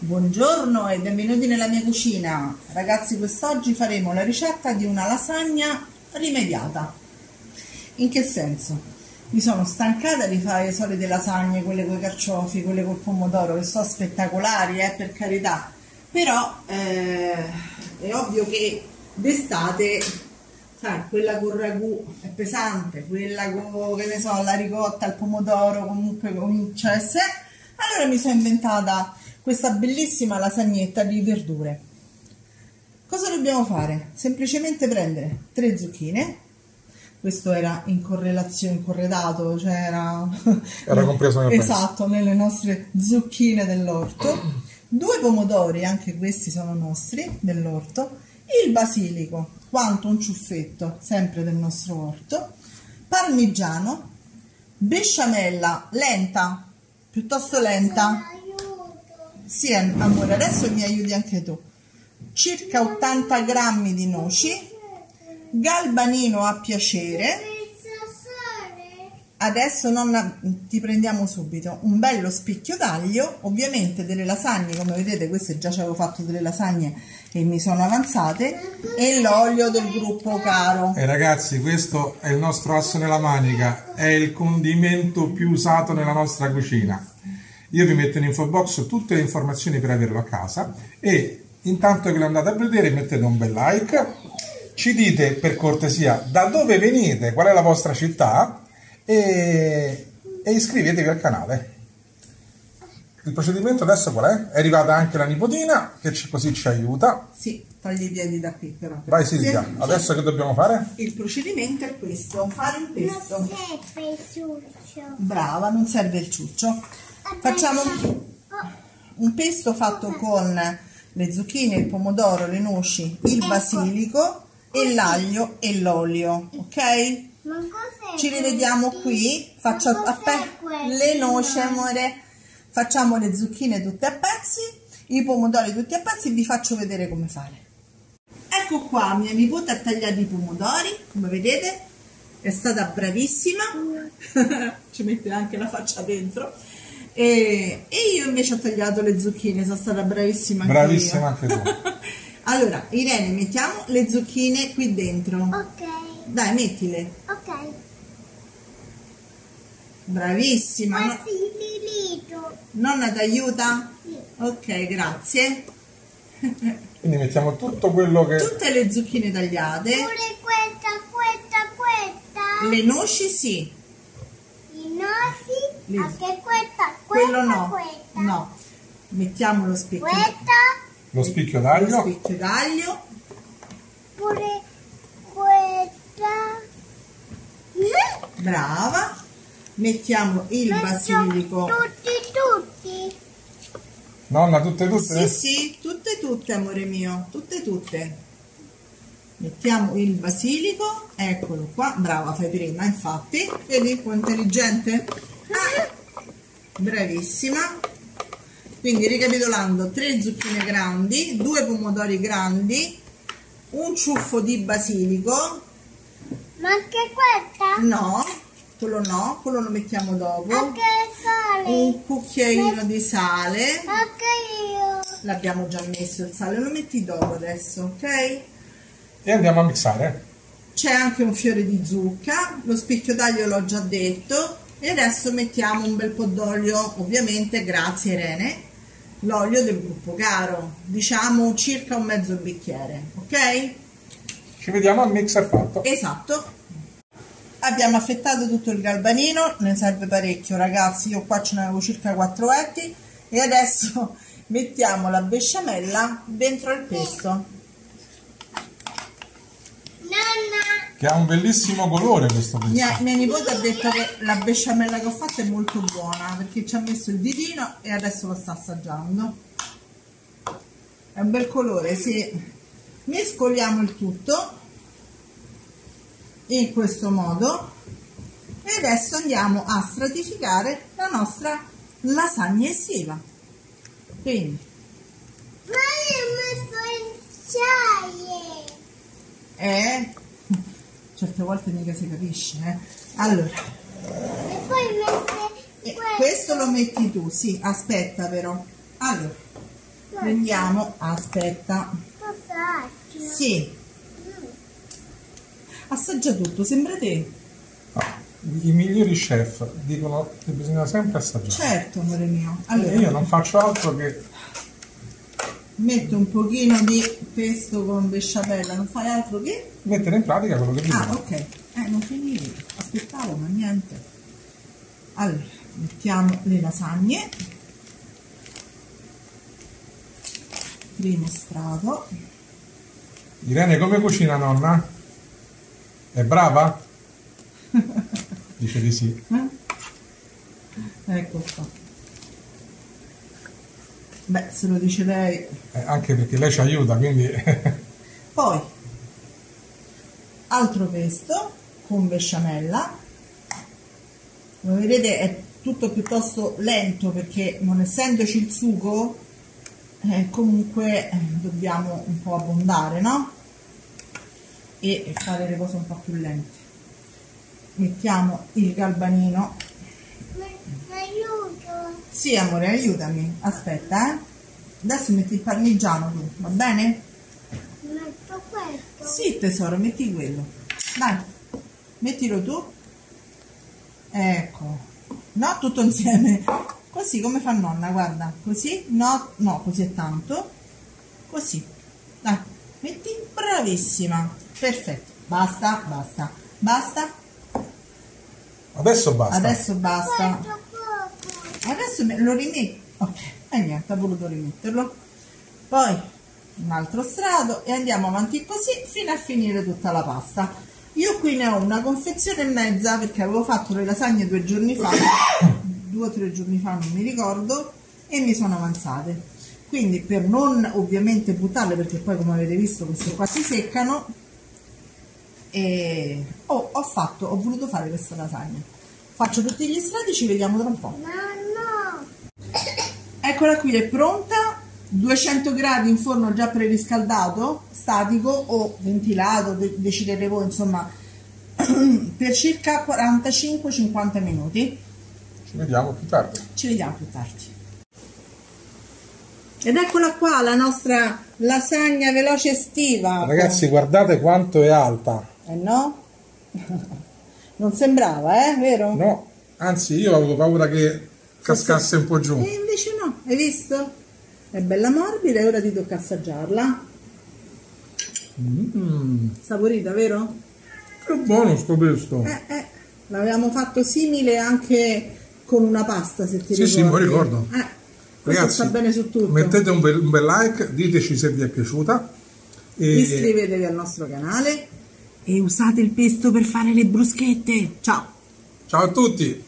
Buongiorno e benvenuti nella mia cucina. Ragazzi, quest'oggi faremo la ricetta di una lasagna rimediata. In che senso? Mi sono stancata di fare le solite lasagne, quelle con i carciofi, quelle col pomodoro, che sono spettacolari, per carità. Però è ovvio che d'estate, sai, quella con ragù è pesante, quella con, che ne so, la ricotta, il pomodoro comunque comincia a essere. Allora mi sono inventata questa bellissima lasagnetta di verdure. Cosa dobbiamo fare? Semplicemente prendere 3 zucchine. Questo era in correlazione, incorredato, cioè era compreso nel esatto, nelle nostre zucchine dell'orto. 2 pomodori, anche questi sono nostri, dell'orto. Il basilico, quanto un ciuffetto, sempre del nostro orto. Parmigiano, besciamella lenta, piuttosto lenta. Sì, amore, adesso mi aiuti anche tu. Circa 80 grammi di noci, galbanino a piacere. Adesso ti prendiamo subito un bello spicchio d'aglio, ovviamente delle lasagne, come vedete, queste già ci avevo fatto delle lasagne e mi sono avanzate, e l'olio del gruppo Caro. E ragazzi, questo è il nostro asso nella manica, è il condimento più usato nella nostra cucina. Io vi metto in info box tutte le informazioni per averlo a casa e intanto che lo andate a vedere mettete un bel like, ci dite per cortesia da dove venite, qual è la vostra città e iscrivetevi al canale. Il procedimento adesso qual è? È arrivata anche la nipotina che così ci aiuta. Sì, togli i piedi da qui però. Vai Silvia, adesso che dobbiamo fare? Il procedimento è questo, fare il pesto. Non serve il ciuccio. Brava, non serve il ciuccio. Facciamo un pesto fatto con le zucchine, il pomodoro, le noci, il basilico e l'aglio e l'olio, ok? Ci rivediamo qui. Faccio le noci, amore. Facciamo le zucchine tutte a pezzi, i pomodori tutti a pezzi, vi faccio vedere come fare. Ecco qua, mia nipote ha tagliato i pomodori, come vedete, è stata bravissima, ci mette anche la faccia dentro. E io invece ho tagliato le zucchine, sono stata bravissima anche bravissima anche tu. Allora, Irene, mettiamo le zucchine qui dentro. Ok. Dai, mettile. Ok. Bravissima. Basilito. Nonna ti aiuta? Sì. Ok, grazie. Quindi mettiamo tutto quello che... Tutte le zucchine tagliate. Pure questa. Le noci sì. I noci. Anche questa. Quello no. Questa. No. Mettiamo lo spicchio. Lo spicchio d'aglio. Lo spicchio d'aglio. Pure questa. Brava. Mettiamo il basilico. Tutti. Nonna, tutte? Sì, tutte, amore mio. Tutte. Mettiamo il basilico. Eccolo qua. Brava, fai prima, infatti. Vedi quanto intelligente? Bravissima. Quindi ricapitolando, 3 zucchine grandi, 2 pomodori grandi, un ciuffo di basilico. Ma anche questa? No, quello lo mettiamo dopo. Anche il sale. Un cucchiaino di sale. Anche io. L'abbiamo già messo il sale, lo metti dopo adesso, ok? E andiamo a mixare. C'è anche un fiore di zucca, lo spicchio d'aglio l'ho già detto, e adesso mettiamo un bel po' d'olio, ovviamente, grazie Irene, l'olio del gruppo Caro, diciamo circa un mezzo bicchiere, ok? Ci vediamo al mixer fatto. Esatto. Abbiamo affettato tutto il galbanino, ne serve parecchio ragazzi, io qua ce ne avevo circa 4 etti, e adesso mettiamo la besciamella dentro il pesto. Nonna. Che ha un bellissimo colore questo pesto. Mia nipote ha detto che la besciamella che ho fatto è molto buona perché ci ha messo il ditino e adesso lo sta assaggiando. È un bel colore, sì. Mescoliamo il tutto in questo modo e adesso andiamo a stratificare la nostra lasagna estiva. Quindi Ma io messo il sale. certe volte mica si capisce, Allora, E poi mette questo lo metti tu, sì, aspetta però. Allora, prendiamo, aspetta, Passaggio. sì, assaggia tutto, sembra te. I migliori chef dicono che bisogna sempre assaggiare. Certo, amore mio. E Allora, io non faccio altro che metto un pochino di pesto con besciamella, non fai altro che... mettere in pratica quello che dico. Ah, ok. Non finivi. Aspettavo, ma niente. Allora, mettiamo le lasagne. Primo strato. Irene, come cucina nonna? È brava? Dice di sì. Ecco qua. Beh, se lo dice lei. Anche perché lei ci aiuta, quindi... Poi, altro pesto con besciamella. Come vedete è tutto piuttosto lento perché non essendoci il sugo, comunque dobbiamo un po' abbondare, no? E fare le cose un po' più lente. Mettiamo il galbanino. Mi aiuto. Sì, amore, aiutami. Aspetta, Adesso metti il parmigiano tu, va bene? Metto questo. Sì, tesoro, metti quello. Dai, mettilo tu. Ecco. No, tutto insieme. Così come fa nonna, guarda. Così? No, no, così è tanto. Così. Dai, metti. Bravissima. Perfetto. Basta, basta. Basta. Adesso basta. Adesso basta. Metto poco. Adesso lo rimetti. Ok, e niente, ha voluto rimetterlo. Poi un altro strato e andiamo avanti così fino a finire tutta la pasta. Io qui ne ho una confezione e mezza perché avevo fatto le lasagne 2 giorni fa, 2 o 3 giorni fa, non mi ricordo, e mi sono avanzate. Quindi per non ovviamente buttarle, perché poi come avete visto queste qua si seccano, e ho voluto fare questa lasagna. Faccio tutti gli strati, ci vediamo tra un po'. No, no. Eccola qui, è pronta. 200 gradi in forno già preriscaldato, statico o ventilato, decidete voi, insomma, per circa 45-50 minuti. Ci vediamo più tardi. Ci vediamo più tardi. Ed eccola qua la nostra lasagna veloce estiva. Ragazzi, guardate quanto è alta. No? Non sembrava, vero? No, anzi io avevo paura che cascasse un po' giù. E invece no, hai visto? È bella morbida e ora ti tocca assaggiarla. Saporita, vero? Che buono sto pesto. L'avevamo fatto simile anche con una pasta, se ti ricordi. Sì, mi ricordo. Questo Ragazzi, sta bene su tutto. mettete un bel like, diteci se vi è piaciuta. E Iscrivetevi al nostro canale e usate il pesto per fare le bruschette. Ciao! ciao a tutti!